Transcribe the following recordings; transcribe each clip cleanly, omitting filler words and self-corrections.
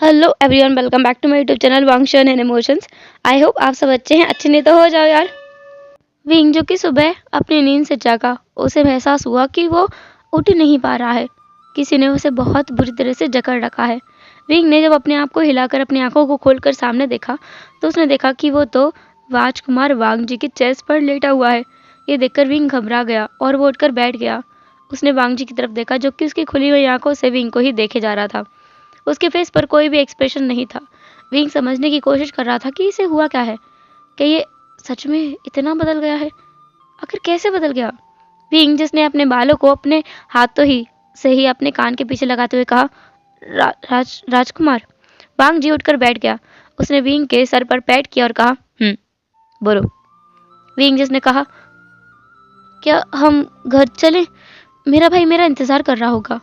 Hello everyone, welcome back to my YouTube channel वांगशन and emotions. I hope आप सब अच्छे हैं। अच्छे नहीं तो हो जाओ यार। विंग जो कि सुबह अपनी नींद से जागा, उसे महसूस हुआ कि वो उठ नहीं पा रहा है। किसी ने उसे बहुत बुरी तरह से जकड़ रखा है। विंग ने जब अपने आप को हिलाकर अपनी आंखों को खोलकर सामने देखा तो उसने देखा कि वो तो राजकुमार वांग जी की चेस्ट पर लेटा हुआ है। ये देखकर विंग घबरा गया और वो उठकर बैठ गया। उसने वांग जी की तरफ देखा जो कि उसकी खुली हुई आंखों से विंग को ही देखे जा रहा था। उसके फेस पर कोई भी एक्सप्रेशन नहीं था। विंग समझने की कोशिश कर रहा था कि इसे हुआ क्या है। क्या ये सच में इतना बदल गया है? आखिर कैसे बदल गया? विंग जिसने अपने बालों को अपने हाथों ही से ही अपने कान के पीछे लगाते हुए कहा, राजकुमार। वांग जी उठकर बैठ गया। उसने विंग के सर पर पैट किया और कहा, बोलो। विंग जिसने कहा, क्या हम घर चलें? मेरा भाई मेरा इंतजार कर रहा होगा।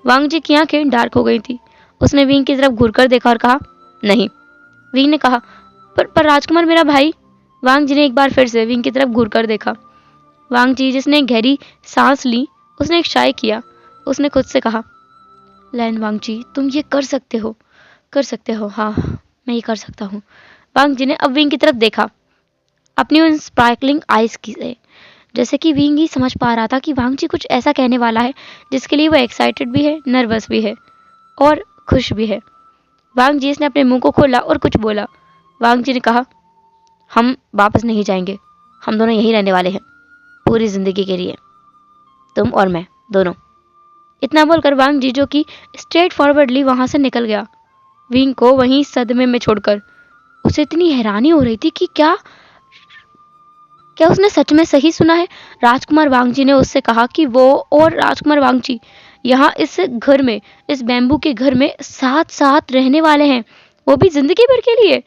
वांग जी की आंखें डार्क हो गई थी। उसने विंग की तरफ घूरकर देखा और कहा, नहीं। विंग ने कहा, पर राजकुमार मेरा भाई। वांग जी ने एक बार फिर से विंग की तरफ घूरकर देखा। वांग जी जिसने एक गहरी सांस ली, उसने एक शाय किया। उसने खुद से कहा, लैन वांग जी, तुम ये कर सकते हो, कर सकते हो। हाँ, मैं ये कर सकता हूँ। वांग जी ने अब विंग की तरफ देखा, अपनी उन स्पार्कलिंग आइज की से, जैसे कि विंग ही समझ पा रहा था कि वांग जी कुछ ऐसा कहने वाला है जिसके लिए वो एक्साइटेड भी है, नर्वस भी है और खुश भी है। वांग जी ने अपने मुंह को खोला और कुछ बोला। वांग जी ने कहा, हम वापस नहीं जाएंगे, हम दोनों यहीं रहने वाले हैं पूरी जिंदगी के लिए, तुम और मैं दोनों। इतना बोलकर वांग जी जो कि स्ट्रेट फॉरवर्डली वहां से निकल गया, विंग को वहीं सदमे में छोड़कर। उसे इतनी हैरानी हो रही थी कि क्या क्या उसने सच में सही सुना है। राजकुमार वांग जी ने उससे कहा कि वो और राजकुमार वांग जी यहाँ इस घर में, इस बैम्बू के घर में साथ साथ रहने वाले हैं, वो भी जिंदगी भर के लिए।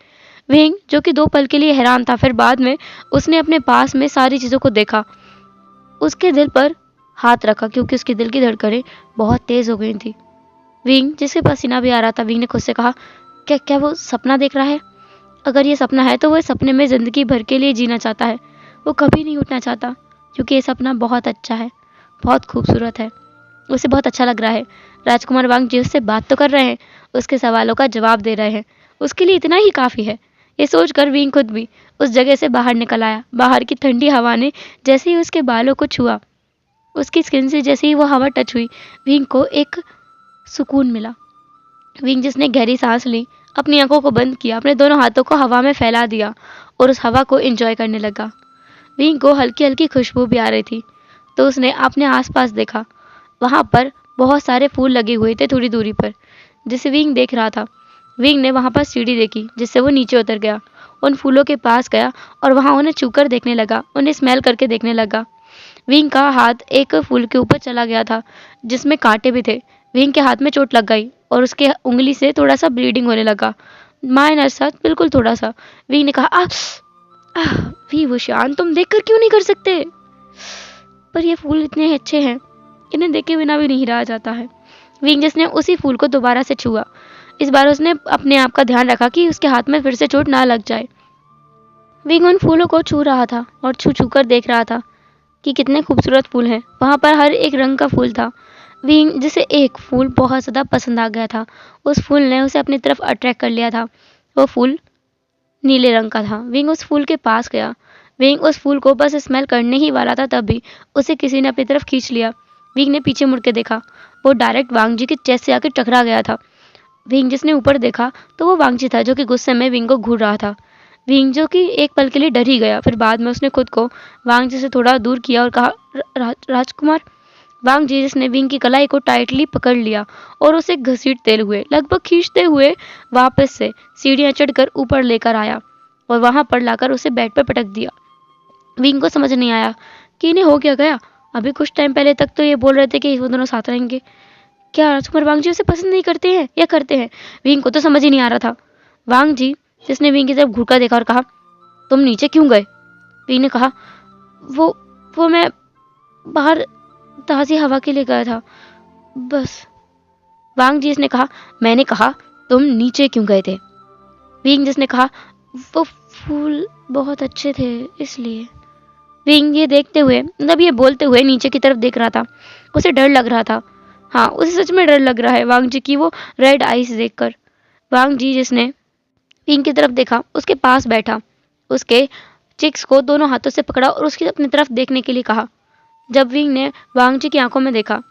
विंग जो कि 2 पल के लिए हैरान था, फिर बाद में उसने अपने पास में सारी चीजों को देखा। उसके दिल पर हाथ रखा क्योंकि उसके दिल की धड़कनें बहुत तेज हो गई थी। विंग जिसके पसीना भी आ रहा था, विंग ने खुद से कहा, क्या क्या वो सपना देख रहा है? अगर ये सपना है तो वो सपने में जिंदगी भर के लिए जीना चाहता है। वो कभी नहीं उठना चाहता क्योंकि ये सपना बहुत अच्छा है, बहुत खूबसूरत है, उसे बहुत अच्छा लग रहा है। राजकुमार वांग जी उससे बात तो कर रहे हैं, उसके सवालों का जवाब दे रहे हैं, उसके लिए इतना ही काफ़ी है। ये सोचकर विंग खुद भी उस जगह से बाहर निकल आया। बाहर की ठंडी हवा ने जैसे ही उसके बालों को छुआ, उसकी स्किन से जैसे ही वो हवा टच हुई, विंग को एक सुकून मिला। विंग जिसने गहरी सांस ली, अपनी आंखों को बंद किया, अपने दोनों हाथों को हवा में फैला दिया और उस हवा को एंजॉय करने लगा। विंग को हल्की हल्की खुशबू भी आ रही थी, तो उसने अपने आसपास देखा। वहां पर बहुत सारे फूल लगे हुए थे थोड़ी दूरी पर, जिसे विंग देख रहा था। विंग ने वहां पर सीढ़ी देखी जिससे वो नीचे उतर गया, उन फूलों के पास गया और वहां उन्हें छूकर देखने लगा, उन्हें स्मेल करके देखने लगा। विंग का हाथ एक फूल के ऊपर चला गया था जिसमें कांटे भी थे। विंग के हाथ में चोट लग गई और उसके उंगली से थोड़ा सा ब्लीडिंग होने लगा, माइनर सा, बिल्कुल थोड़ा सा। विंग ने कहा, वी वुशान, तुम देखकर क्यों नहीं कर सकते? पर ये फूल इतने अच्छे हैं, इन्हें देखे बिना भी नहीं रहा जाता है। विंग ने उसी फूल को दोबारा से छुआ। इस बार उसने अपने आप का ध्यान रखा कि उसके हाथ में फिर से चोट ना लग जाए। विंग उन फूलों को छू रहा था और छू छू कर देख रहा था कि कितने खूबसूरत फूल हैं। वहां पर हर एक रंग का फूल था। विंग जिसे एक फूल बहुत ज़्यादा पसंद आ गया था, उस फूल ने उसे अपनी तरफ अट्रैक्ट कर लिया था। वो फूल नीले रंग का था। विंग उस फूल के पास गया। विंग उस फूल को बस स्मेल करने ही वाला था, तभी उसे किसी ने अपनी तरफ खींच लिया। विंग ने पीछे मुड़ के देखा, वो डायरेक्ट वांग जी के चेस्ट से आकर टकरा गया था। विंग जिसने ऊपर देखा तो वो वांग जी था जो कि गुस्से में विंग को घूर रहा था। विंग जो कि एक पल के लिए डर ही गया, फिर बाद में उसने खुद को वांग जी से थोड़ा दूर किया और कहा, राजकुमार। वांग जी जिसने विंग की कलाई को टाइटली पकड़ लिया और उसे घसीटते हुए, लगभग खींचते हुए वापस से सीढ़ियां चढ़कर ऊपर लेकर आया और वहां पर लाकर उसे बेड पर पटक दिया। विंग को समझ नहीं आया कि इन्हें हो क्या गया। अभी कुछ टाइम पहले तक तो ये बोल रहे थे कि वो दोनों साथ रहेंगे। क्या राजकुमार वांग जी उसे पसंद नहीं करते हैं या करते हैं? विंग को तो समझ ही नहीं आ रहा था। वांग जी जिसने विंग की तरफ घूरकर देखा और कहा, तुम नीचे क्यों गए? विंग ने कहा, वो वो मैं बाहर ताज़ी हवा के लिए गया था, बस। वांग जी ने कहा, मैंने कहा तुम नीचे क्यों गए थे? विंग जिसने कहा, वो फूल बहुत अच्छे थे इसलिए। विंग ये देखते हुए, मतलब ये बोलते हुए नीचे की तरफ देख रहा था। उसे डर लग रहा था। हाँ, उसे सच में डर लग रहा है वांग जी की वो रेड आईज देखकर। वांग जी जिसने विंग की तरफ देखा उसके पास बैठा, उसके चिक्स को दोनों हाथों से पकड़ा और उसकी अपनी तरफ देखने के लिए कहा। जब विंग ने वांग जी की आंखों में देखा,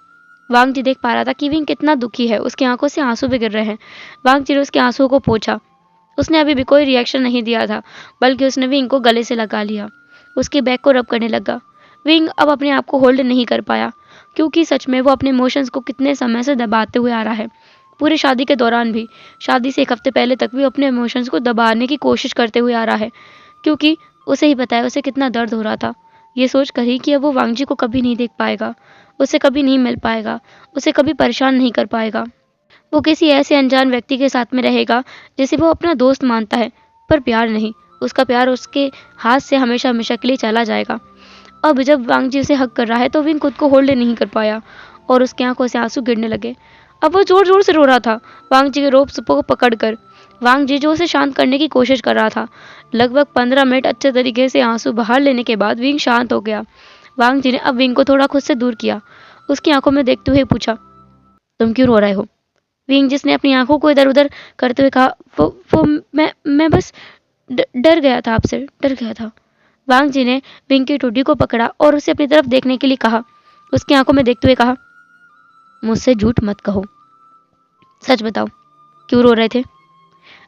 वांग जी देख पा रहा था कि विंग कितना दुखी है, उसकी आंखों से आंसू भी गिर रहे हैं। वांग जी ने उसके आंसुओं को पोंछा। उसने अभी भी कोई रिएक्शन नहीं दिया था, बल्कि उसने विंग को गले से लगा लिया, उसके बैक को रब करने लगा। विंग अब अपने आप को होल्ड नहीं कर पाया, क्योंकि सच में वो अपने इमोशंस को कितने समय से दबाते हुए आ रहा है। पूरी शादी के दौरान भी, शादी से 1 हफ्ते पहले तक भी अपने इमोशंस को दबाने की कोशिश करते हुए आ रहा है, क्योंकि उसे ही पता है उसे कितना दर्द हो रहा था। ये सोच कर ही कि अब वो वांग जी को कभी नहीं देख पाएगा, उसे कभी नहीं मिल पाएगा, उसे कभी परेशान नहीं कर पाएगा। वो किसी ऐसे अनजान व्यक्ति के साथ में रहेगा जिसे वो अपना दोस्त मानता है, पर प्यार नहीं। उसका प्यार उसके हाथ से हमेशा हमेशा के लिए चला जाएगा। अब जब वांग जी उसे हग कर रहा है तो विंग खुद को होल्ड नहीं कर पाया और उसकी आंखों से आंसू गिरने लगे। अब वो जोर जोर से रो रहा था, वांग जी के रोप को पकड़कर। वांग जी जो उसे शांत करने की कोशिश कर रहा था। लगभग 15 मिनट अच्छे तरीके से आंसू बाहर लेने के बाद विंग शांत हो गया। वांग जी ने अब विंग को थोड़ा खुद से दूर किया, उसकी आंखों में देखते हुए पूछा, तुम क्यों रो रहे हो? विंग जिसने अपनी आंखों को इधर उधर करते हुए कहा, वो मैं बस डर गया था, आपसे डर गया था। वांग जी ने विंग की ठुड्डी को पकड़ा और उसे अपनी तरफ देखने के लिए कहा, उसकी आंखों में देखते हुए कहा, मुझसे झूठ मत कहो, सच बताओ, क्यों रो रहे थे?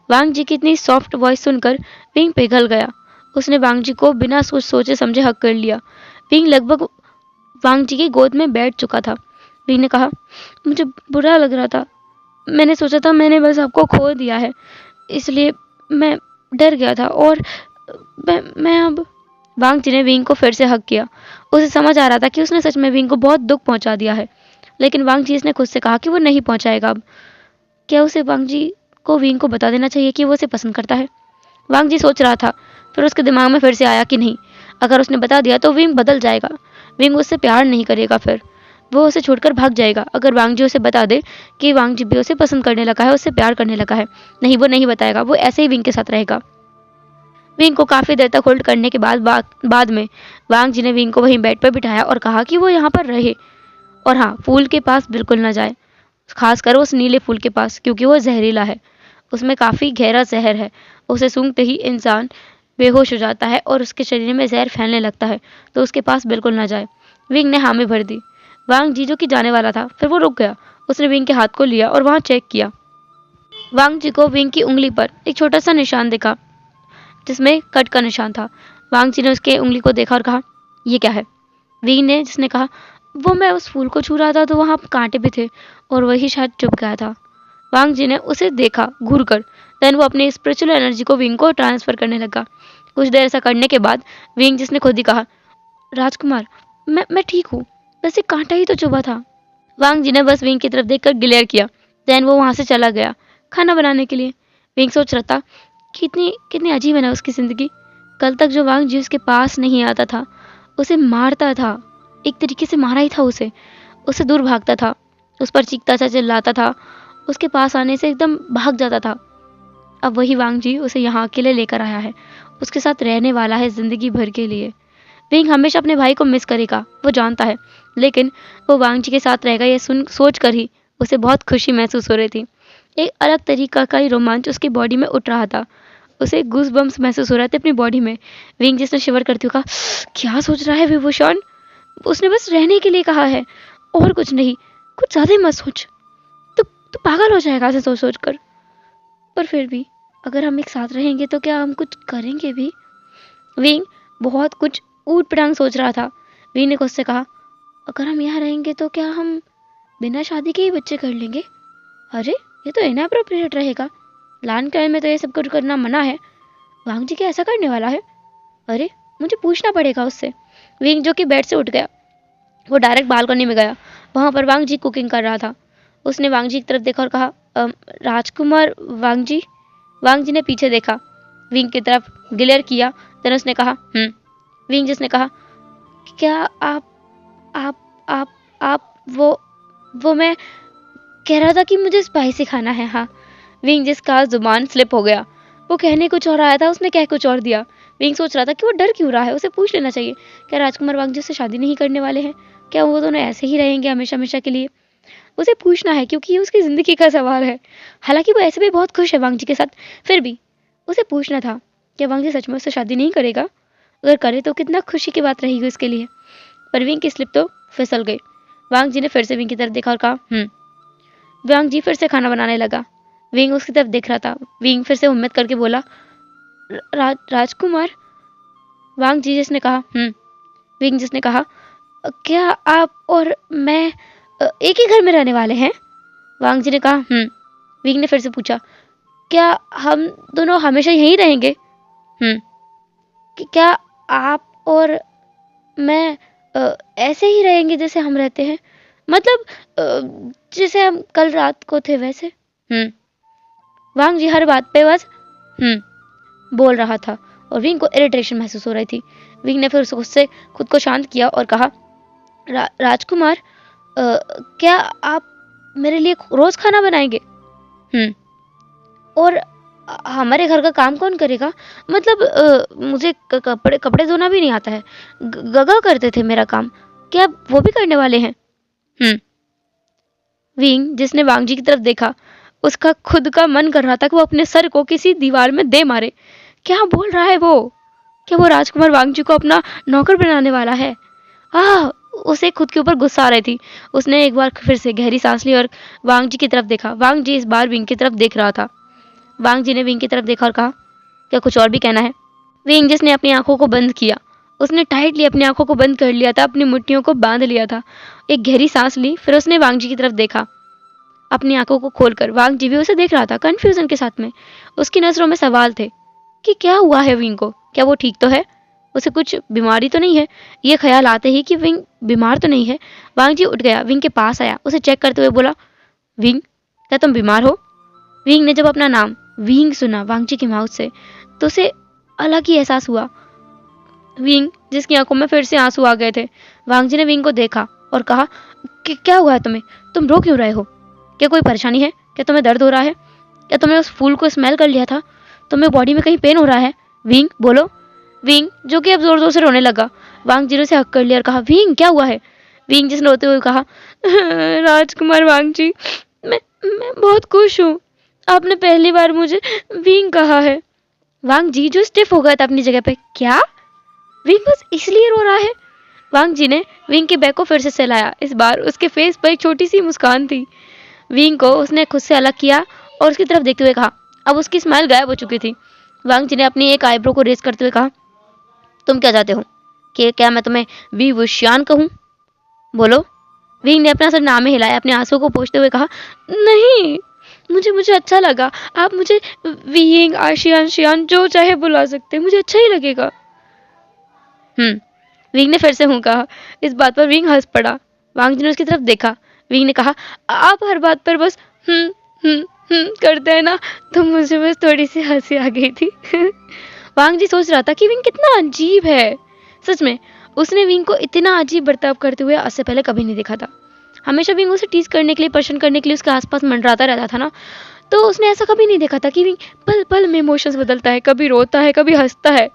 वांग जी की इतनी सॉफ्ट वॉइस सुनकर विंग पिघल गया। उसने वांग जी को बिना सोचे समझे हक कर लिया। विंग लगभग वांग जी की गोद में बैठ चुका था। विंग ने कहा, मुझे बुरा लग रहा था, मैंने सोचा था मैंने बस आपको खो दिया है, इसलिए मैं डर गया था और मैं अब। वांग जी ने विंग को फिर से हक किया। उसे समझ आ रहा था कि उसने सच में विंग को बहुत दुख पहुंचा दिया है, लेकिन वांग जी ने खुद से कहा कि वो नहीं पहुंचाएगा अब। क्या उसे वांग जी को विंग को बता देना चाहिए कि वो उसे पसंद करता है? वांग जी सोच रहा था, फिर उसके दिमाग में फिर से आया कि नहीं, अगर उसने बता दिया तो विंग बदल जाएगा, विंग उससे प्यार नहीं करेगा, फिर वो उसे छोड़कर भाग जाएगा। अगर वांग जी उसे बता दे कि वांग जी भी उसे पसंद करने लगा है, उससे प्यार करने लगा है, नहीं, वो नहीं बताएगा, वो ऐसे ही विंग के साथ रहेगा। विंग को काफी देर तक होल्ड करने के बाद में वांग जी ने विंग को वहीं बेड पर बिठाया और कहा कि वो यहाँ पर रहे, और हाँ, फूल के पास बिल्कुल न जाए, खासकर उस नीले फूल के पास, क्योंकि वो जहरीला है, उसमें काफी गहरा जहर है, उसे सूंघते ही इंसान बेहोश हो जाता है और उसके शरीर में जहर फैलने लगता है, तो उसके पास बिल्कुल न जाए। विंग ने हामी भर दी। वांग जी जो कि जाने वाला था, फिर वो रुक गया। उसने विंग के हाथ को लिया और वहां चेक किया। वांग जी को विंग की उंगली पर एक छोटा सा निशान दिखा, जिसमें कट का निशान था। वांग जी ने उसके उंगली को देखा और कहा, ये क्या है? विंग ने जिसने कहा, वो मैं उस फूल को छू रहा था तो वहां कांटे भी थे और वही शायद चुभ गया था। वांग जी ने उसे देखा घूर कर, देन वो अपनी स्पिरिचुअल एनर्जी को विंग को ट्रांसफर करने लगा। कुछ देर ऐसा करने के बाद विंग जिसने खुद ही कहा, राजकुमार, मैं ठीक हूँ, वैसे कांटा ही तो चुभा था। वांग जी ने बस विंग की तरफ देखकर ग्लेयर किया, देन वो वहां से चला गया खाना बनाने के लिए। विंग सोच रहा था, कितनी कितनी अजीब है ना उसकी जिंदगी। कल तक जो वांग जी उसके पास नहीं आता था, उसे मारता था, एक तरीके से मारा ही था उसे, उससे दूर भागता था, उस पर चीखता था, चिल्लाता था, उसके पास आने से एकदम भाग जाता था। अब वही वांग जी उसे यहाँ अकेले लेकर आया है, उसके साथ रहने वाला है जिंदगी भर के लिए। विंग हमेशा अपने भाई को मिस करेगा, वो जानता है, लेकिन वो वांग जी के साथ रहेगा ये सोच कर ही उसे बहुत खुशी महसूस हो रही थी। एक अलग तरीका का ही रोमांच उसकी बॉडी में उठ रहा था, उसे गूज बम्स महसूस हो रहे थे अपनी बॉडी में। विंग जिसने शिवर करते हुए कहा, क्या सोच रहा है विभूषण, उसने बस रहने के लिए कहा है और कुछ नहीं, कुछ ज्यादा ही मत सोच, तू पागल हो जाएगा ऐसे सोच सोच कर। पर फिर भी अगर हम एक साथ रहेंगे तो क्या हम कुछ करेंगे भी? विंग बहुत कुछ ऊट पटांग सोच रहा था। विंग ने खुद से कहा, अगर हम यहाँ रहेंगे तो क्या हम बिना शादी के ही बच्चे कर लेंगे? अरे ये तो इनअप्रोप्रिएट रहेगा, प्लान करने में तो ये सब कुछ करना मना है। वांग जी क्या ऐसा करने वाला है? अरे मुझे पूछना पड़ेगा उससे। विंग जो कि बेड से उठ गया, वो डायरेक्ट बालकनी में गया। वहां पर वांग जी कुकिंग कर रहा था। उसने वांग जी की तरफ देखा और कहा, राजकुमार वांग जी। वांग जी ने पीछे देखा, विंग की तरफ ग्लेयर किया, देन उसने कहा, विंग जिसने कहा, क्या आप वो मैं कह रहा था कि मुझे स्पाइसी खाना है, हाँ। विंग जिसका जुबान स्लिप हो गया, वो कहने कुछ और आया था, उसने कह कुछ और दिया। विंग सोच रहा था कि वो डर क्यों रहा है, उसे पूछ लेना चाहिए, क्या राजकुमार वांग जी से शादी नहीं करने वाले हैं? क्या वो दोनों ऐसे ही रहेंगे हमेशा हमेशा के लिए? उसे पूछना है क्योंकि ये उसकी ज़िंदगी का सवाल है। हालांकि वो ऐसे भी बहुत खुश है वांग जी के साथ, फिर भी उसे पूछना था क्या वांग जी सच में उससे शादी नहीं करेगा। अगर करे तो कितना खुशी की बात रहेगी उसके लिए। पर विंग की स्लिप तो फिसल गई। वांग जी ने फिर से विंग की तरफ देखा और कहा वांग जी फिर से खाना बनाने लगा। विंग उसकी तरफ देख रहा था। विंग फिर से हिम्मत करके बोला राजकुमार। वांग जी जिसने कहा विंग जिसने कहा क्या आप और मैं एक ही घर में रहने वाले हैं। वांग जी ने कहा विंग ने फिर से पूछा क्या हम दोनों हमेशा यहीं रहेंगे। क्या आप और मैं ऐसे ही रहेंगे जैसे हम रहते हैं, मतलब जैसे हम कल रात को थे वैसे। वांग जी हर बात पे बस बोल रहा था और विंग को इरिटेशन महसूस हो रही थी। विंग ने फिर उससे खुद को शांत किया और कहा राजकुमार क्या आप मेरे लिए रोज खाना बनाएंगे। और हमारे घर का काम कौन करेगा, मतलब मुझे कपड़े धोना भी नहीं आता है। गगा करते थे मेरा काम, क्या वो भी करने वाले हैं। विंग जिसने वांग जी की तरफ देखा, उसका खुद का मन कर रहा था कि वो अपने सर को किसी दीवार में दे मारे। क्या बोल रहा है वो, क्या वो राजकुमार वांग जी को अपना नौकर बनाने वाला है। उसे खुद के ऊपर गुस्सा आ रही थी। उसने एक बार फिर से गहरी सांस ली और वांग जी की तरफ देखा। वांग जी इस बार विंग की तरफ देख रहा था। वांग जी ने विंग की तरफ देखा और कहा क्या कुछ और भी कहना है। विंग जिसने अपनी आंखों को बंद किया, उसने टाइटली अपनी आंखों को बंद कर लिया था, अपनी मुट्ठियों को बांध लिया था। एक गहरी सांस ली, फिर उसने वांग जी की तरफ देखा अपनी आंखों को खोलकर। वांग जी भी उसे देख रहा था कंफ्यूजन के साथ में। उसकी नजरों में सवाल थे कि क्या हुआ है विंग को, क्या वो ठीक तो है, उसे कुछ बीमारी तो नहीं है। ये ख्याल आते ही कि विंग बीमार तो नहीं है, वांग जी उठ गया, विंग के पास आया, उसे चेक करते हुए बोला विंग क्या तुम बीमार हो। विंग ने जब अपना नाम विंग सुना वांग जी की माउथ से तो उसे अलग ही एहसास हुआ। विंग जिसकी आंखों में फिर से आंसू आ गए थे। वांग जी ने विंग को देखा और कहा कि क्या हुआ है तुम्हें, तुम रो क्यों रहे हो, क्या कोई परेशानी है, क्या तुम्हें दर्द हो रहा है, क्या तुमने उस फूल को स्मेल कर लिया था, तुम्हें बॉडी में कहीं पेन हो रहा है। विंग बोलो। विंग जो कि अब जोर जोर से रोने लगा, वांग जी ने उसे हक कर लिया और कहा विंग क्या हुआ है। विंग जिसने रोते हुए कहा राजकुमार वांग जी मैं बहुत खुश हूँ, आपने पहली बार मुझे विंग कहा है। वांग जी जो स्टिफ हो गया था अपनी जगह पे, क्या विंग बस इसलिए रो रहा है। वांग जी ने विंग के बैग को फिर से सहलाया। इस बार उसके फेस पर एक छोटी सी मुस्कान थी। विंग को उसने खुद से अलग किया और उसकी तरफ देखते हुए कहा, अब उसकी स्माइल गायब हो चुकी थी। वांग जी ने अपनी एक आईब्रो को रेज करते हुए कहा तुम क्या चाहते हो, कि क्या मैं तुम्हें वी वुशियान कहूँ, बोलो। विंग ने अपना सर नाम में हिलाया, अपने आंसू को पोंछते हुए कहा नहीं, मुझे अच्छा लगा, आप मुझे विंग आशियान शियान जो चाहे बुला सकते हैं, मुझे अच्छा ही लगेगा। विंग ने फिर से हूँ कहा। इस बात पर विंग हंस पड़ा। वांग जी ने उसकी तरफ देखा। विंग ने कहा आप हर बात पर बस करते हैं ना, तो मुझे बस थोड़ी सी हंसी आ गई थी। वांग जी सोच रहा था कि विंग कितना अजीब है। सच में उसने विंग को इतना अजीब बर्ताव करते हुए आज से पहले कभी नहीं देखा था। हमेशा विंग उसे टीज करने के लिए, परेशान करने के लिए उसके आसपास मंडराता रहता था ना, तो उसने ऐसा कभी नहीं देखा था कि विंग पल पल में इमोशंस बदलता है, कभी रोता है, कभी हंसता है।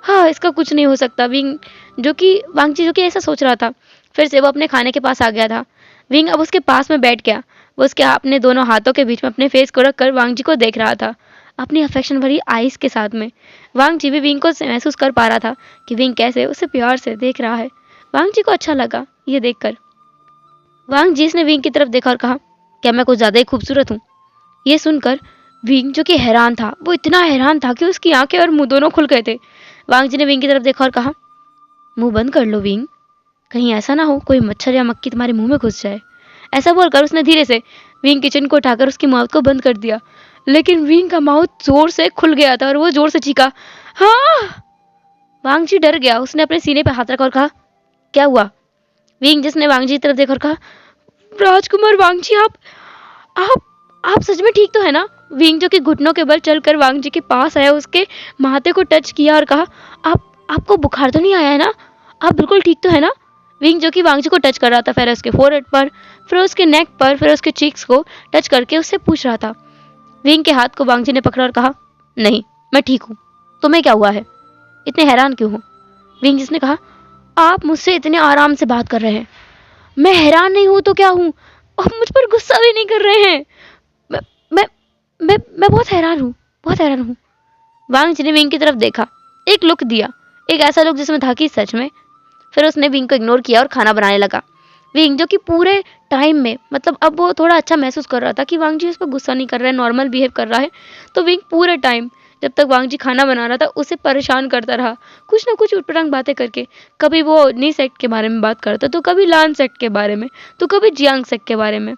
हाँ, इसका कुछ नहीं हो सकता। विंग जो कि वांग जी जो कि ऐसा सोच रहा था। फिर से वो अपने खाने के पास आ गया था। विंग अब उसके पास में बैठ गया। वो उसके अपने दोनों हाथों के बीच में अपने फेस को रखकर वांग जी को देख रहा था, अपनी अफेक्शन भरी आईज के साथ में। वांग जी भी विंग को महसूस कर पा रहा था कि विंग कैसे उसे प्यार से देख रहा है। वांग जी को अच्छा लगा ये देखकर। वांग जी ने विंग की तरफ देखा और कहा क्या मैं कुछ ज्यादा ही खूबसूरत हूँ। ये सुनकर विंग जो कि हैरान था, वो इतना हैरान था कि उसकी आंखें और मुंह दोनों खुल गए थे। वांग जी ने विंग की तरफ देखा और कहा मुंह बंद कर लो विंग, कहीं ऐसा ना हो कोई मच्छर या मक्खी तुम्हारे मुंह में घुस जाए। ऐसा बोलकर उसने धीरे से विंग किचन को उठाकर उसकी माउथ को बंद कर दिया। लेकिन विंग का माउथ जोर से खुल गया था और वो जोर से चीखा हाँ। वांग जी डर गया। उसने अपने सीने पर हाथ रखा और कहा क्या हुआ। विंग जिसने वांग जी की तरफ देखा और कहा राजकुमार वांग जी आप सच में ठीक तो है ना। विंग जो कि घुटनों के बल चलकर वांग जी के पास आया, उसके माथे को टच किया और कहा आपको बुखार तो नहीं आया है ना, आप बिल्कुल ठीक तो है ना। विंग जो कि वांग जी को टच कर रहा था, फिर उसके फोरहेड पर, फिर उसके नेक पर, फिर उसके चीक्स को टच करके उससे पूछ रहा था। विंग के हाथ को वांग जी ने पकड़ा और कहा नहीं मैं ठीक हूँ, तुम्हें क्या हुआ है, इतने हैरान क्यों हो। विंग जिसने कहा आप मुझसे इतने आराम से बात कर रहे हैं, मैं हैरान नहीं हूँ तो क्या हूँ, और मुझ पर गुस्सा भी नहीं कर रहे हैं। मैं मैं मैं बहुत हैरान हूँ, बहुत हैरान हूँ। वांग जी ने विंग की तरफ देखा, एक लुक दिया, एक ऐसा लुक जिसमें था कि सच में। फिर उसने विंग को इग्नोर किया और खाना बनाने लगा। विंग जो कि पूरे टाइम में मतलब अब वो थोड़ा अच्छा महसूस कर रहा था कि वांग जी उस पर गुस्सा नहीं कर रहा है, नॉर्मल बिहेव कर रहा है। तो विंग पूरे टाइम जब तक वांग जी खाना बना रहा था उसे परेशान करता रहा, कुछ ना कुछ उटपटांग बातें करके। कभी वो नी सेक्ट के बारे में बात करता तो कभी लान सेक्ट के बारे में, तो कभी जियांग सेक्ट के बारे में।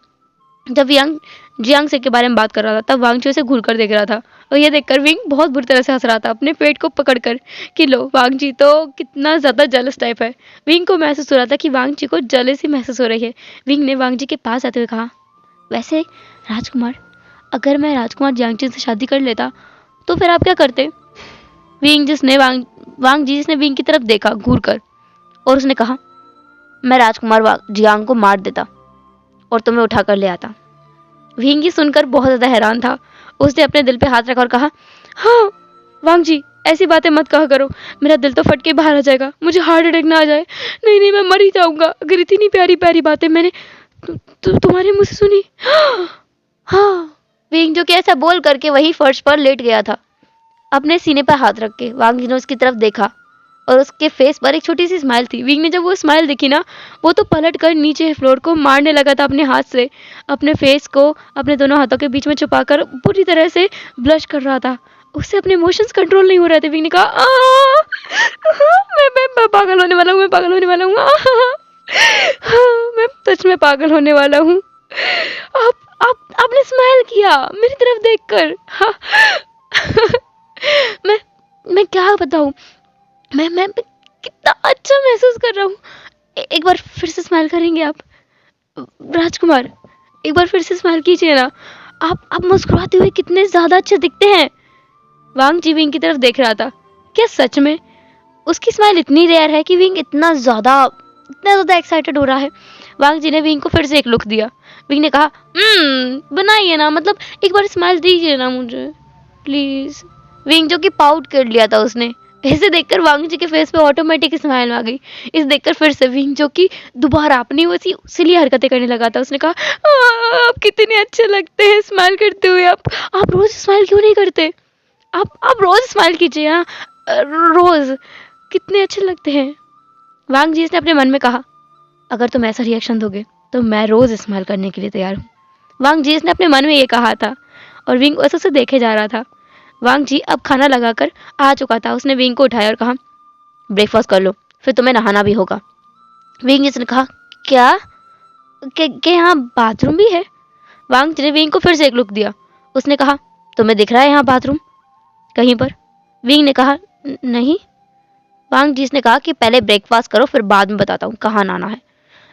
जब यांग जियांग सेक के बारे में बात कर रहा था तब वांग चू उसे घूर कर देख रहा था और ये देखकर विंग बहुत बुरी तरह से हंस रहा था अपने पेट को पकड़कर कि लो वांग जी तो कितना ज़्यादा जलस टाइप है। विंग को महसूस हो रहा था कि वांग जी को जलसी महसूस हो रही है। विंग ने वांग जी के पास आते हुए कहा, वैसे राजकुमार, अगर मैं राजकुमार जियांग जी से शादी कर लेता तो फिर आप क्या करते? वांग जी जिसने विंग की तरफ देखा घूर कर और उसने कहा, मैं राजकुमार जियांग को मार देता और तुम्हें उठा कर ले आता। विंगी सुनकर बहुत ज्यादा हैरान था। उसने अपने दिल पे हाथ रखा और कहा, हाँ वांग जी, ऐसी बातें मत कहा करो, मेरा दिल तो फट के बाहर आ जाएगा, मुझे हार्ट अटैक ना आ जाए। नहीं नहीं, मैं मर ही जाऊंगा अगर इतनी प्यारी प्यारी बातें मैंने तुम्हारे मुंह से सुनी। हाँ। विंग जो कि ऐसा बोल करके वही फर्श पर लेट गया था, अपने सीने पर हाथ रख के। वांग जी ने उसकी तरफ देखा और उसके फेस पर एक छोटी सी स्माइल थी। विंग ने जब वो स्माइल देखी ना, वो तो पलट कर नीचे फ्लोर को मारने लगा था अपने हाथ से, अपने फेस को अपने दोनों हाथों के बीच में छुपाकर पूरी तरह से ब्लश कर रहा था। उससे अपने इमोशंस कंट्रोल नहीं हो रहे थे। विंग ने कहा, मैं पागल होने वाला हूँ, मैं पागल होने वाला हूँ, मैं सच में पागल होने वाला हूँ। आपने स्माइल किया मेरी तरफ देखकर। मैं क्या बताऊँ, मैं कितना अच्छा महसूस कर रहा हूँ। एक बार फिर से स्माइल करेंगे आप राजकुमार? एक बार फिर से स्माइल कीजिए ना। आप मुस्कुराते हुए कितने ज्यादा अच्छे दिखते हैं। वांग जी विंग की तरफ देख रहा था। क्या सच में उसकी स्माइल इतनी रेयर है कि विंग इतना ज्यादा एक्साइटेड हो रहा है? वांग जी ने विंग को फिर से एक लुक दिया। विंग ने कहा, बनाइए ना, मतलब एक बार स्माइल दीजिए ना मुझे प्लीज। विंग जो कि पाउट कर लिया था उसने। इसे देखकर वांग जी के फेस पे ऑटोमेटिक स्माइल आ गई। इसे देखकर फिर से विंग जो कि दोबारा अपनी वैसी सिली हरकतें करने लगा था। उसने कहा, आप कितने अच्छे लगते हैं स्माइल करते हुए। आप रोज स्माइल क्यों नहीं करते? आप रोज स्माइल कीजिए। हाँ, रोज कितने अच्छे लगते हैं। वांग जी ने अपने मन में कहा, अगर तुम ऐसा रिएक्शन दोगे तो मैं रोज स्माइल करने के लिए तैयार हूँ। वांग जी ने अपने मन में ये कहा था और विंग ऐसे उसे देखे जा रहा था। वांग जी अब खाना लगाकर आ चुका था। उसने विंग को उठाया और कहा, ब्रेकफास्ट कर लो, फिर तुम्हें नहाना भी होगा। विंग जी ने कहा, क्या के यहाँ बाथरूम भी है? वांग जी ने विंग को फिर से एक लुक दिया। उसने कहा, तुम्हें दिख रहा है यहाँ बाथरूम कहीं पर? विंग ने कहा, नहीं। वांग जी ने कहा कि पहले ब्रेकफास्ट करो, फिर बाद में बताता हूँ कहाँ नहाना है।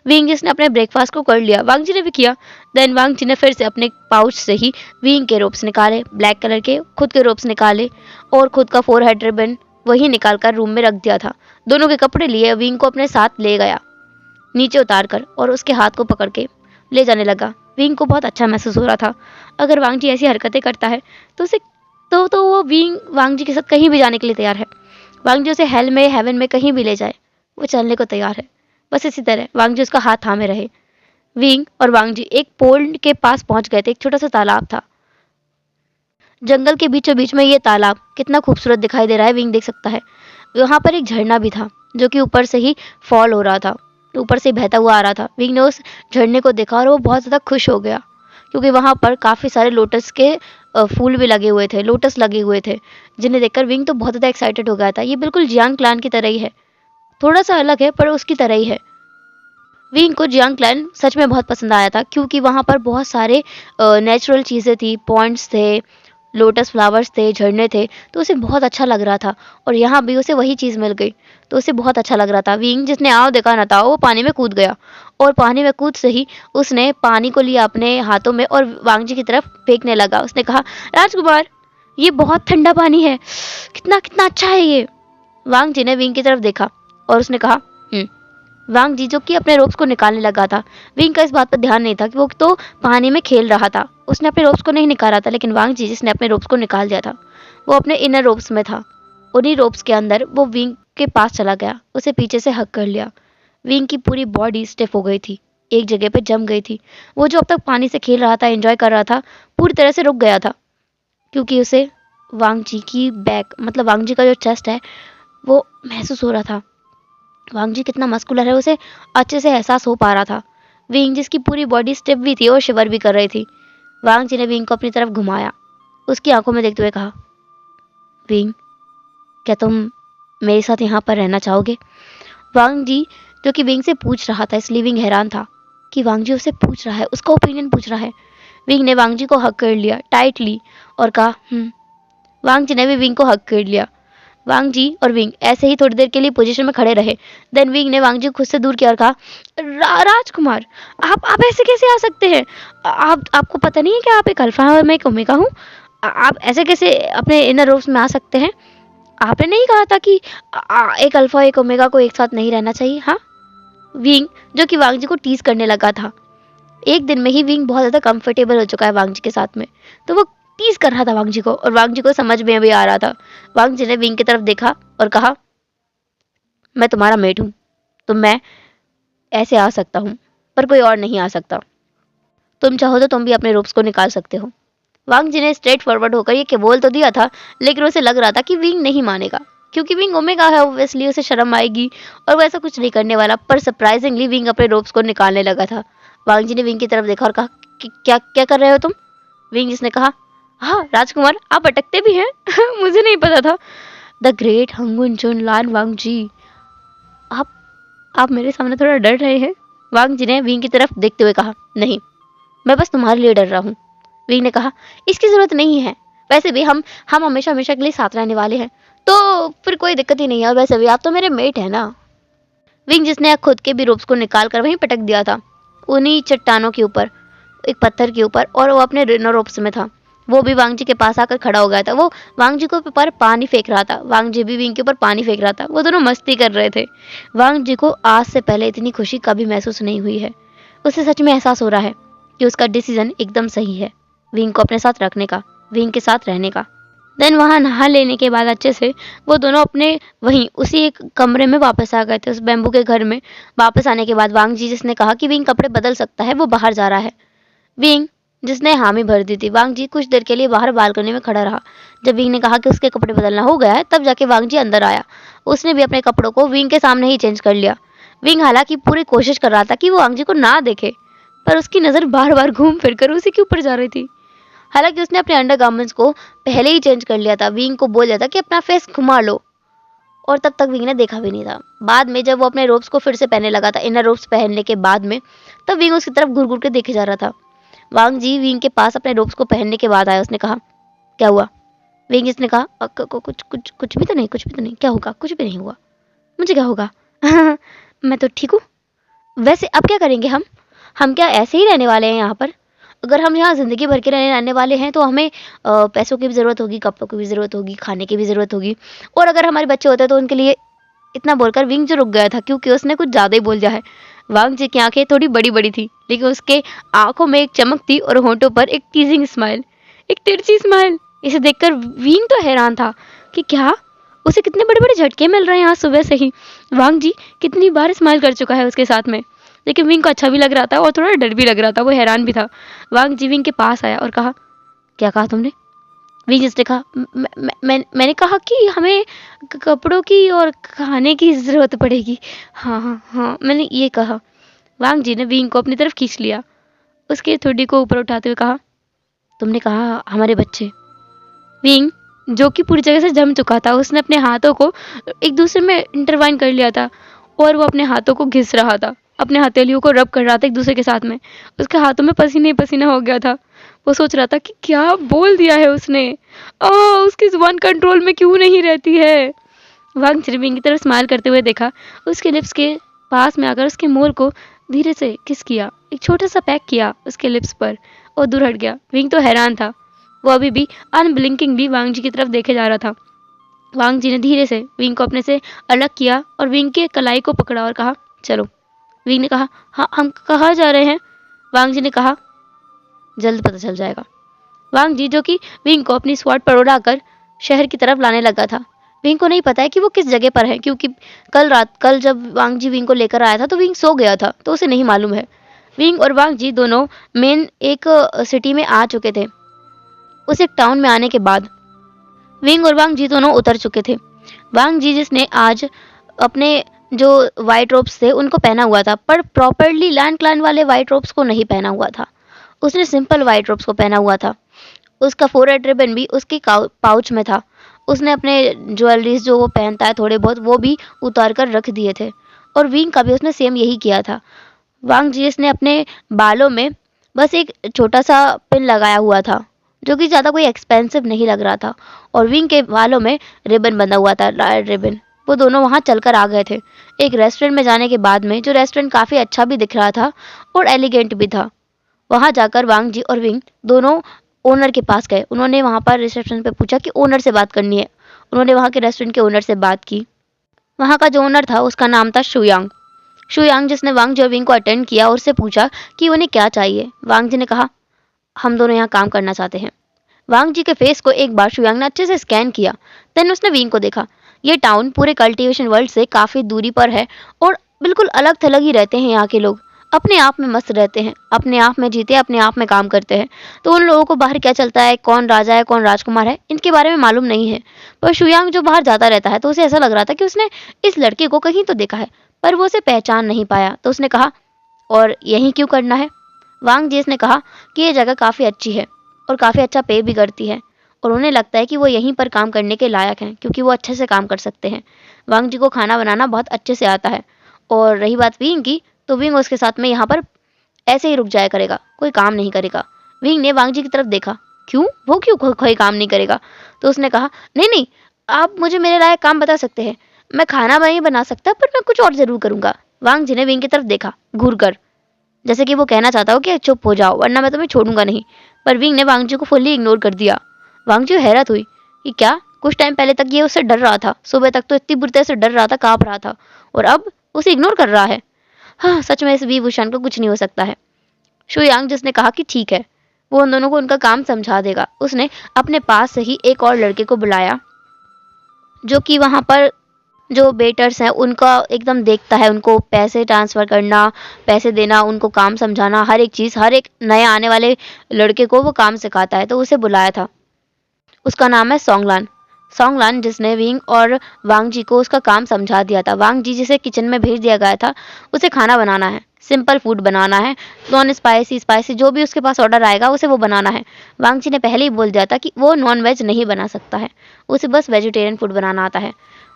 विंग जी ने अपने ब्रेकफास्ट को कर लिया। वांग जी ने भी किया। देन वांग जी ने फिर से अपने पाउच से ही विंग के रोप्स निकाले, ब्लैक कलर के खुद के रोप्स निकाले और खुद का 4 हेड रिबन वही निकाल कर रूम में रख दिया था। दोनों के कपड़े लिए विंग को अपने साथ ले गया, नीचे उतार कर, और उसके हाथ को पकड़ के ले जाने लगा। विंग को बहुत अच्छा महसूस हो रहा था। अगर वांग जी ऐसी हरकतें करता है तो उसे तो वो विंग वांग जी के साथ कहीं भी जाने के लिए तैयार है। वांग जी उसे हेल में हेवन में कहीं भी ले जाए, वो चलने को तैयार है। बस इसी तरह वांग जी उसका हाथ थामे रहे। विंग और वांग जी एक पोल के पास पहुंच गए थे। एक छोटा सा तालाब था जंगल के बीचों बीच में। ये तालाब कितना खूबसूरत दिखाई दे रहा है, विंग देख सकता है। वहां पर एक झरना भी था जो कि ऊपर से ही फॉल हो रहा था, ऊपर से बहता हुआ आ रहा था। विंग ने उस झरने को देखा और वो बहुत ज्यादा खुश हो गया क्योंकि वहां पर काफी सारे लोटस के फूल भी लगे हुए थे, लोटस लगे हुए थे, जिन्हें देखकर विंग तो बहुत ज्यादा एक्साइटेड हो गया था। ये बिल्कुल जियांग क्लान की तरह ही है, थोड़ा सा अलग है पर उसकी तरह ही है। विंग को जियांग क्लैन सच में बहुत पसंद आया था क्योंकि वहाँ पर बहुत सारे नेचुरल चीज़ें थी, पॉइंट्स थे, लोटस फ्लावर्स थे, झरने थे, तो उसे बहुत अच्छा लग रहा था। और यहाँ भी उसे वही चीज़ मिल गई तो उसे बहुत अच्छा लग रहा था। विंग जिसने आओ देखा ना था वो पानी में कूद गया और पानी में कूद से ही उसने पानी को लिया अपने हाथों में और वांग जी की तरफ फेंकने लगा। उसने कहा, राजकुमार ये बहुत ठंडा पानी है, कितना कितना अच्छा है ये। वांग जी ने विंग की तरफ देखा और उसने कहा, वांग जी जो कि अपने रोप्स को निकालने लगा था। विंग का इस बात पर ध्यान नहीं था कि वो तो पानी में खेल रहा था, उसने अपने रोप्स को नहीं निकाला था। लेकिन वांग जी जिसने अपने रोप्स को निकाल दिया था वो अपने इनर रोप्स में था। उन्हीं रोप्स के अंदर वो विंग के पास चला गया, उसे पीछे से हक कर लिया। विंग की पूरी बॉडी स्टिफ हो गई थी एक जगह पे जम गई थी। वो जो अब तक पानी से खेल रहा था, एंजॉय कर रहा था, पूरी तरह से रुक गया था, क्योंकि उसे वांग जी की बैक मतलब वांग जी का जो चेस्ट है वो महसूस हो रहा था। वांग जी कितना मस्कुलर है उसे अच्छे से एहसास हो पा रहा था। विंग जिसकी पूरी बॉडी स्टिफ भी थी और शिवर भी कर रही थी। वांग जी ने विंग को अपनी तरफ घुमाया, उसकी आंखों में देखते हुए कहा, विंग, क्या तुम मेरे साथ यहाँ पर रहना चाहोगे? वांग जी जो कि विंग से पूछ रहा था, इसलिए विंग हैरान था कि वांग जी उसे पूछ रहा है, उसका ओपिनियन पूछ रहा है। विंग ने वांग जी को हक कर लिया टाइटली और कहा वांग जी ने भी विंग को हक कर लिया। वांग जी और विंग ऐसे ही थोड़ी देर के लिए पोजीशन में खड़े रहे। देन विंग ने वांग जी को खुद से दूर किया और कहा, राजकुमार, आप ऐसे कैसे आ सकते हैं? आपको पता नहीं है कि आप एक अल्फा और मैं एक ओमेगा हूँ? आप ऐसे कैसे अपने इनर रोब्स में आ सकते हैं? आपने नहीं कहा था कि एक अल्फा एक ओमेगा को एक साथ नहीं रहना चाहिए? हाँ। विंग जो कि वांग जी को टीज करने लगा था। एक दिन में ही विंग बहुत ज्यादा कंफर्टेबल हो चुका है वांग जी के साथ में, तो वो टीज कर रहा था वांग जी को, और वांग जी को समझ में भी आ रहा था। वांग जी ने विंग की तरफ देखा और कहा, मैं तुम्हारा मेट हूँ, तो मैं ऐसे आ सकता हूँ, पर कोई और नहीं आ सकता। तुम चाहो तो तुम भी अपने रोप्स को निकाल सकते हो। वांग जी ने स्ट्रेट फॉरवर्ड होकर ये बोल तो दिया था, लेकिन उसे लग रहा था कि विंग नहीं मानेगा, क्योंकि विंग ओमेगा है, ऑब्वियसली उसे शर्म आएगी और वो ऐसा कुछ नहीं करने वाला। पर सरप्राइजिंगली विंग अपने रोप्स को निकालने लगा था। वांग जी ने विंग की तरफ देखा और कहा, क्या क्या कर रहे हो तुम? विंग जिसने कहा, हाँ राजकुमार, आप अटकते भी हैं। मुझे नहीं पता था। द ग्रेट हंगुन चुन लान वांग जी, आप आप मेरे सामने थोड़ा डर रहे हैं? वांग जी ने विंग की तरफ देखते हुए कहा, नहीं, मैं बस तुम्हारे लिए डर रहा हूँ। विंग ने कहा, इसकी जरूरत नहीं है, वैसे भी हम हमेशा हमेशा के लिए साथ रहने वाले हैं, तो फिर कोई दिक्कत ही नहीं है, और वैसे भी आप तो मेरे मेट है ना। विंग जिसने खुद के भी रोप्स को निकाल कर वहीं पटक दिया था, उन्हीं चट्टानों के ऊपर, एक पत्थर के ऊपर, और वो अपने रिनो रोप्स में था। वो भी वांग जी के पास आकर खड़ा हो गया था। वो वांग जी को ऊपर पानी फेंक रहा था, वांग जी भी विंग के ऊपर पानी फेंक रहा था। वो दोनों मस्ती कर रहे थे। वांग जी को आज से पहले इतनी खुशी कभी महसूस नहीं हुई है। उसे सच में एहसास हो रहा है कि उसका डिसीजन एकदम सही है, विंग को अपने साथ रखने का, विंग के साथ रहने का। देन वहाँ नहा लेने के बाद अच्छे से वो दोनों अपने वहीं उसी एक कमरे में वापस आ गए थे, उस बैम्बू के घर में। वापस आने के बाद वांग जी जिसने कहा कि विंग कपड़े बदल सकता है, वो बाहर जा रहा है। विंग जिसने हामी भर दी थी। वांग जी कुछ देर के लिए बाहर बालकनी में खड़ा रहा। जब विंग ने कहा कि उसके कपड़े बदलना हो गया है, तब जाके वांग जी अंदर आया। उसने भी अपने कपड़ों को विंग के सामने ही चेंज कर लिया। विंग हालांकि पूरी कोशिश कर रहा था कि वो वांग जी को ना देखे, पर उसकी नजर बार बार घूम फिर कर उसी के ऊपर जा रही थी। हालांकि उसने अपने अंडरगारमेंट्स को पहले ही चेंज कर लिया था। विंग को बोल दिया था कि अपना फेस घुमा लो, और तब तक विंग ने देखा भी नहीं था। बाद में जब वो अपने रोब्स को फिर से पहनने लगा था, इनर रोब्स पहनने के बाद में, तब विंग उसकी तरफ घूर घूर के देखे जा रहा था। वांग जी विंग के पास अपने रोब्स को पहनने के बाद आया। उसने कहा, क्या हुआ? विंग जिसने कहा, कुछ कुछ कुछ भी तो नहीं, कुछ भी तो नहीं, क्या होगा? कुछ भी नहीं हुआ, मुझे क्या होगा? मैं तो ठीक हूँ। वैसे अब क्या करेंगे हम क्या ऐसे ही रहने वाले हैं यहाँ पर? अगर हम यहाँ ज़िंदगी भर के रहने वाले हैं तो हमें पैसों की भी ज़रूरत होगी, कपड़ों की भी ज़रूरत होगी, खाने की भी ज़रूरत होगी, और अगर हमारे बच्चे होते हैं तो उनके लिए। इतना बोलकर विंग जो रुक गया था, क्योंकि उसने कुछ ज़्यादा ही बोल दिया है। वांग जी की आंखें थोड़ी बड़ी बड़ी थी, लेकिन उसके आंखों में एक चमक थी और होंठों पर एक टीजिंग स्माइल, एक तिरछी स्माइल। इसे देखकर विंग तो हैरान था कि क्या उसे कितने बड़े बड़े झटके मिल रहे हैं आज सुबह से ही। वांग जी कितनी बार स्माइल कर चुका है उसके साथ में, लेकिन विंग को अच्छा भी लग रहा था और थोड़ा डर भी लग रहा था, वो हैरान भी था। वांग जी विंग के पास आया और कहा, क्या कहा तुमने? विंग जिसने कहा, मैंने कहा कि हमें कपड़ों की और खाने की ज़रूरत पड़ेगी। हाँ हाँ हाँ, मैंने ये कहा। वांग जी ने विंग को अपनी तरफ खींच लिया, उसके ठुड्डी को ऊपर उठाते हुए कहा, तुमने कहा हमारे बच्चे। विंग जो कि पूरी जगह से जम चुका था, उसने अपने हाथों को एक दूसरे में इंटरवाइन कर लिया था और वो अपने हाथों को घिस रहा था, अपने हथेलियों को रब कर रहा था एक दूसरे के साथ में। उसके हाथों में पसीने ही पसीना हो गया था। वो सोच रहा था कि क्या बोल दिया है उसने, उसकी जुबान कंट्रोल में क्यों नहीं रहती है। वांग जी ने विंग की तरफ स्माइल करते हुए देखा, उसके लिप्स के पास में आकर उसके मोर को धीरे से किस किया, एक छोटा सा पैक किया उसके लिप्स पर और दूर हट गया। विंग तो हैरान था, वो अभी भी अनब्लिंकिंगली वांग जी की तरफ देखे जा रहा था। वांग जी ने धीरे से विंग को अपने से अलग किया और विंग के कलाई को पकड़ा और कहा, चलो। विंग ने कहा, हाँ, हम कहाँ जा रहे हैं? वांग जी ने कहा, जल्द पता चल जाएगा। वांग जी जो कि विंग को अपनी स्वॉर्ड पर उड़ाकर शहर की तरफ लाने लगा था। विंग को नहीं पता है कि वो किस जगह पर है, क्योंकि कल जब वांग जी विंग को लेकर आया था तो विंग सो गया था, तो उसे नहीं मालूम है। विंग और वांग जी दोनों मेन एक सिटी में आ चुके थे। उस एक टाउन में आने के बाद विंग और वांग जी दोनों उतर चुके थे। वांग जी जिसने आज अपने जो वाइट रोब्स थे उनको पहना हुआ था, पर प्रॉपरली लैंड क्लैन वाले वाइट रोब्स को नहीं पहना हुआ था। उसने सिंपल वाइट रोब्स को पहना हुआ था। उसका फोरहेड रिबन भी उसके पाउच में था। उसने अपने ज्वेलरीज जो वो पहनता है थोड़े बहुत, वो भी उतार कर रख दिए थे। और विंग का भी उसने सेम यही किया था। वांग जीएस ने अपने बालों में बस एक छोटा सा पिन लगाया हुआ था, जो कि ज़्यादा कोई एक्सपेंसिव नहीं लग रहा था। और विंग के बालों में रिबन बंधा हुआ था, रेड रिबन। वो दोनों वहाँ चलकर आ गए थे एक रेस्टोरेंट में जाने के बाद में, जो रेस्टोरेंट काफ़ी अच्छा भी दिख रहा था और एलिगेंट भी था। वहाँ जाकर वांग जी और विंग दोनों ओनर के पास गए। उन्होंने वहाँ पर रिसेप्शन पे पूछा कि ओनर से बात करनी है। उन्होंने वहाँ के रेस्टोरेंट के ओनर से बात की। वहाँ का जो ओनर था उसका नाम था शुयांग। शुयांग जिसने वांग जी और विंग को अटेंड किया और उससे पूछा कि उन्हें क्या चाहिए। वांग जी ने कहा, हम दोनों यहाँ काम करना चाहते हैं। वांग जी के फेस को एक बार शुयांग ने अच्छे से स्कैन किया। देन उसने विंग को देखा। ये टाउन पूरे कल्टीवेशन वर्ल्ड से काफ़ी दूरी पर है और बिल्कुल अलग थलग ही रहते हैं। यहाँ के लोग अपने आप में मस्त रहते हैं, अपने आप में जीते, अपने आप में काम करते हैं। तो उन लोगों को बाहर क्या चलता है, कौन राजा है, कौन राजकुमार है, इनके बारे में मालूम नहीं है। पर शुयांग जो बाहर जाता रहता है तो उसे ऐसा लग रहा था कि उसने इस लड़के को कहीं तो देखा है, पर वो उसे पहचान नहीं पाया। तो उसने कहा, और यहीं क्यों करना है? वांग जीएस ने कहा कि ये जगह काफ़ी अच्छी है और काफ़ी अच्छा पे भी करती है, और उन्हें लगता है कि वो यहीं पर काम करने के लायक हैं क्योंकि वो अच्छे से काम कर सकते हैं। वांग जी को खाना बनाना बहुत अच्छे से आता है। और रही बात विंग की, तो विंग उसके साथ में यहाँ पर ऐसे ही रुक जाया करेगा, कोई काम नहीं करेगा। विंग ने वांग जी की तरफ देखा, क्यों, वो क्यों कोई काम नहीं करेगा? तो उसने कहा, नहीं नहीं, आप मुझे मेरे लायक काम बता सकते हैं। मैं खाना नहीं बना सकता, पर मैं कुछ और ज़रूर करूँगा। वांग जी ने विंग की तरफ देखा घूर कर, जैसे कि वो कहना चाहता हो कि चुप हो जाओ वरना मैं तुम्हें छोड़ूंगा नहीं। पर विंग ने वांग जी को फुल्ली इग्नोर कर दिया। वांग जी हैरत हुई कि क्या, कुछ टाइम पहले तक ये उससे डर रहा था, सुबह तक तो इतनी बुरी तरह से डर रहा था, काँप रहा था, और अब उसे इग्नोर कर रहा है। हाँ, सच में इस वीभूषण को कुछ नहीं हो सकता है। शुयांग जिसने कहा कि ठीक है, वो उन दोनों को उनका काम समझा देगा। उसने अपने पास से ही एक और लड़के को बुलाया जो कि वहाँ पर जो वेटर्स हैं उनका एकदम देखता है, उनको पैसे ट्रांसफ़र करना, पैसे देना, उनको काम समझाना, हर एक चीज़, हर एक नए आने वाले लड़के को वो काम सिखाता है। तो उसे बुलाया था। उसका नाम है सॉन्गलान। सॉन्गलान जिसने विंग और वांग जी को उसका काम समझा दिया था। वांग जी जिसे किचन में भेज दिया गया था, उसे खाना बनाना है, सिंपल फूड बनाना है, नॉन स्पाइसी स्पाइसी जो भी उसके पास ऑर्डर आएगा उसे वो बनाना है। वांग जी ने पहले ही बोल दिया था कि वो नॉन वेज नहीं बना सकता है, उसे बस वेजिटेरियन फूड बनाना आता है।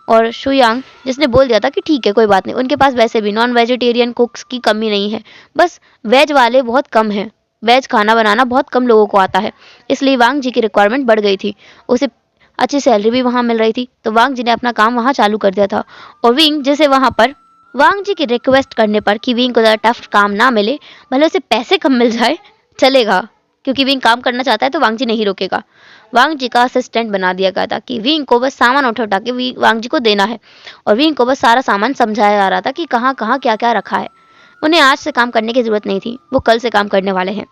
और शुयांग जिसने बोल दिया था कि ठीक है कोई बात नहीं, उनके पास वैसे भी नॉन वेजिटेरियन कुक्स की कमी नहीं है, बस वेज वाले बहुत कम हैं, वेज खाना बनाना बहुत कम लोगों को आता है, इसलिए वांग जी की रिक्वायरमेंट बढ़ गई थी। उसे अच्छी सैलरी भी वहाँ मिल रही थी, तो वांग जी ने अपना काम वहाँ चालू कर दिया था। और विंग जैसे वहाँ पर वांग जी की रिक्वेस्ट करने पर कि विंग को ज़्यादा टफ काम ना मिले, भले उसे पैसे कम मिल जाए चलेगा, क्योंकि विंग काम करना चाहता है तो वांग जी नहीं रोकेगा। वांग जी का असिस्टेंट बना दिया गया था कि विंग को बस सामान उठा उठा के वांग जी को देना है, और विंग को बस सारा सामान समझाया जा रहा था कि कहाँ कहाँ क्या क्या रखा है। उन्हें आज से काम करने की ज़रूरत नहीं थी, वो कल से काम करने वाले हैं।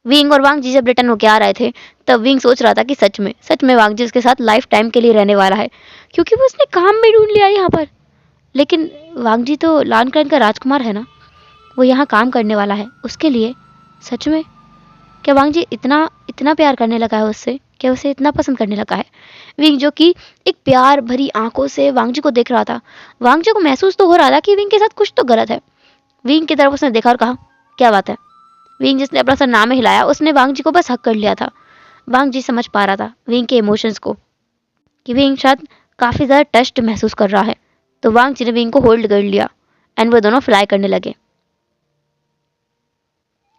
विंग और वांग जी जब रिटर्न होके आ रहे थे, तब विंग सोच रहा था कि सच में वांग जी उसके साथ लाइफ टाइम के लिए रहने वाला है, क्योंकि वो उसने काम भी ढूंढ लिया यहाँ पर। लेकिन वांग जी तो लानकन का राजकुमार है ना, वो यहाँ काम करने वाला है उसके लिए। सच में क्या वांग जी इतना इतना प्यार करने लगा है उससे, क्या उसे इतना पसंद करने लगा है? विंग जो कि एक प्यार भरी आंखों से वांग जी को देख रहा था, वांग जी को महसूस तो हो रहा था कि विंग के साथ कुछ तो गलत है। विंग की तरफ उसने देखा और कहा, क्या बात है? विंग जिसने अपना सर नाम हिलाया, उसने वांग जी को बस हक कर लिया था। वांग जी समझ पा रहा था विंग के इमोशंस को, कि विंग शायद काफ़ी ज़्यादा टस्ट महसूस कर रहा है। तो वांग जी ने विंग को होल्ड कर लिया एंड वो दोनों फ्लाई करने लगे।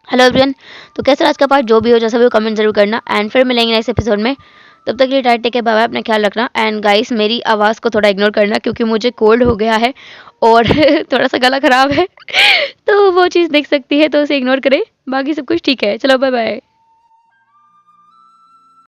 हेलो एवरीवन, तो कैसा आज का पार्ट? जो भी हो जैसा भी हो कमेंट जरूर करना, एंड फिर मिलेंगे नेक्स्ट एपिसोड में। तब तक के लिए tight take care, bye bye, अपना ख्याल रखना। एंड गाइस, मेरी आवाज़ को थोड़ा इग्नोर करना क्योंकि मुझे कोल्ड हो गया है और थोड़ा सा गला ख़राब है तो वो चीज़ देख सकती है, तो उसे इग्नोर करें, बाकी सब कुछ ठीक है। चलो बाय बाय।